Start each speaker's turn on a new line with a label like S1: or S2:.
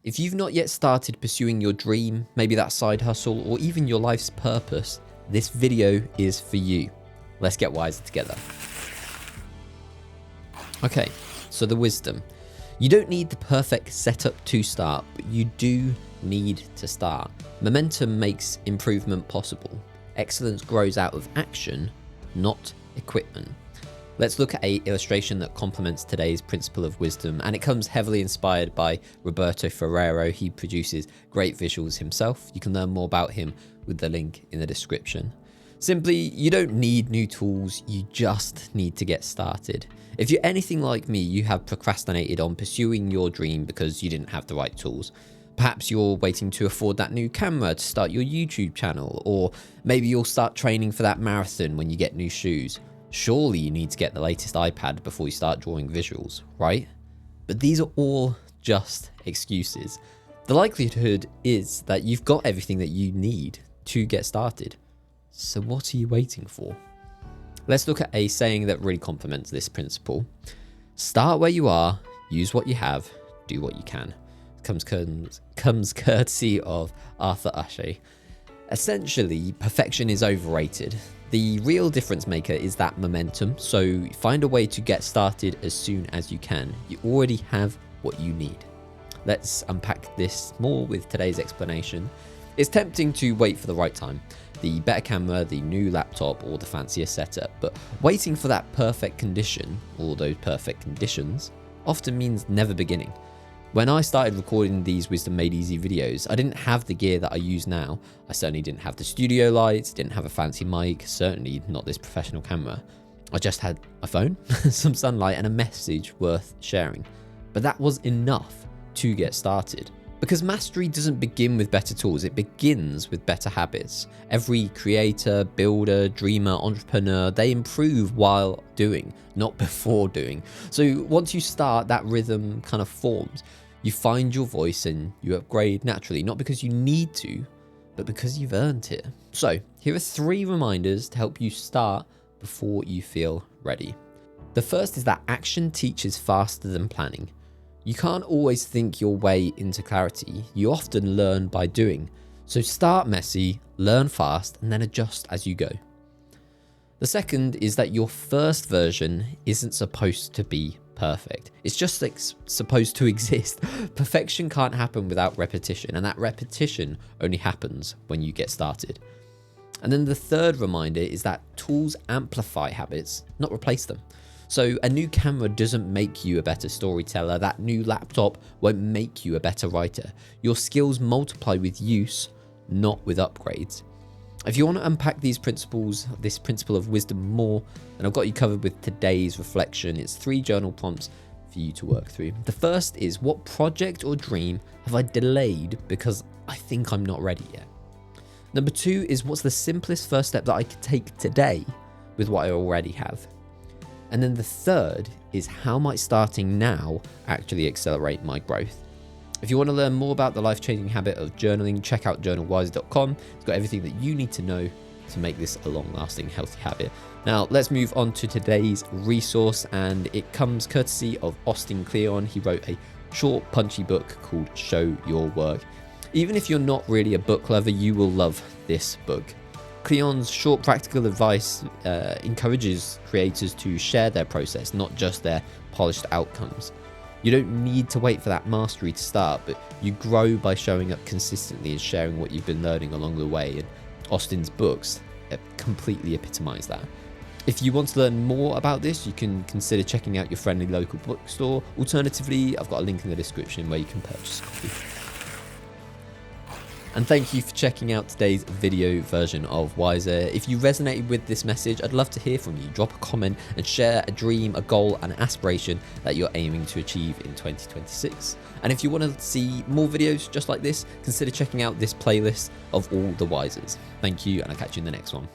S1: If you've not yet started pursuing your dream, maybe that side hustle, or even your life's purpose, this video is for you. Let's get wiser together. Okay, so the wisdom. You don't need the perfect setup to start, but you do need to start. Momentum makes improvement possible. Excellence grows out of action, not equipment. Let's look at an illustration that complements today's principle of wisdom, and it comes heavily inspired by Roberto Ferraro. He produces great visuals himself. You can learn more about him with the link in the description. Simply, you don't need new tools, you just need to get started. If you're anything like me, you have procrastinated on pursuing your dream because you didn't have the right tools. Perhaps you're waiting to afford that new camera to start your YouTube channel, or maybe you'll start training for that marathon when you get new shoes. Surely you need to get the latest iPad before you start drawing visuals, right? But these are all just excuses. The likelihood is that you've got everything that you need to get started. So what are you waiting for? Let's look at a saying that really complements this principle. Start where you are, use what you have, do what you can. Comes courtesy of Arthur Ashe. Essentially, perfection is overrated. The real difference maker is that momentum, so find a way to get started as soon as you can. You already have what you need. Let's unpack this more with today's explanation. It's tempting to wait for the right time, the better camera, the new laptop, or the fancier setup, but waiting for that perfect condition, or those perfect conditions, often means never beginning. When I started recording these Wisdom Made Easy videos, I didn't have the gear that I use now. I certainly didn't have the studio lights, didn't have a fancy mic, certainly not this professional camera. I just had a phone, some sunlight, and a message worth sharing. But that was enough to get started. Because mastery doesn't begin with better tools, it begins with better habits. Every creator, builder, dreamer, entrepreneur, they improve while doing, not before doing. So once you start, that rhythm kind of forms. You find your voice and you upgrade naturally, not because you need to, but because you've earned it. So here are 3 reminders to help you start before you feel ready. The first is that action teaches faster than planning. You can't always think your way into clarity. You often learn by doing. So start messy, learn fast, and then adjust as you go. The second is that your first version isn't supposed to be perfect. It's just supposed to exist. Perfection can't happen without repetition, and that repetition only happens when you get started. And then the third reminder is that tools amplify habits, not replace them. So a new camera doesn't make you a better storyteller. That new laptop won't make you a better writer. Your skills multiply with use, not with upgrades. If you want to unpack these principles, this principle of wisdom more, then I've got you covered with today's reflection. It's 3 journal prompts for you to work through. The first is, what project or dream have I delayed because I think I'm not ready yet? Number 2 is, what's the simplest first step that I could take today with what I already have? And then the third is, how might starting now actually accelerate my growth? If you want to learn more about the life-changing habit of journaling, check out journalwiser.com. It's got everything that you need to know to make this a long-lasting, healthy habit. Now, let's move on to today's resource, and it comes courtesy of Kleon. He wrote a short, punchy book called Show Your Work. Even if you're not really a book lover, you will love this book. Kleon's short practical advice encourages creators to share their process, not just their polished outcomes. You don't need to wait for that mastery to start, but you grow by showing up consistently and sharing what you've been learning along the way. And Austin's books completely epitomize that. If you want to learn more about this, you can consider checking out your friendly local bookstore. Alternatively, I've got a link in the description where you can purchase a copy. And thank you for checking out today's video version of Wiser. If you resonated with this message, I'd love to hear from you. Drop a comment and share a dream, a goal, and an aspiration that you're aiming to achieve in 2026. And if you want to see more videos just like this, consider checking out this playlist of all the Wisers. Thank you, and I'll catch you in the next one.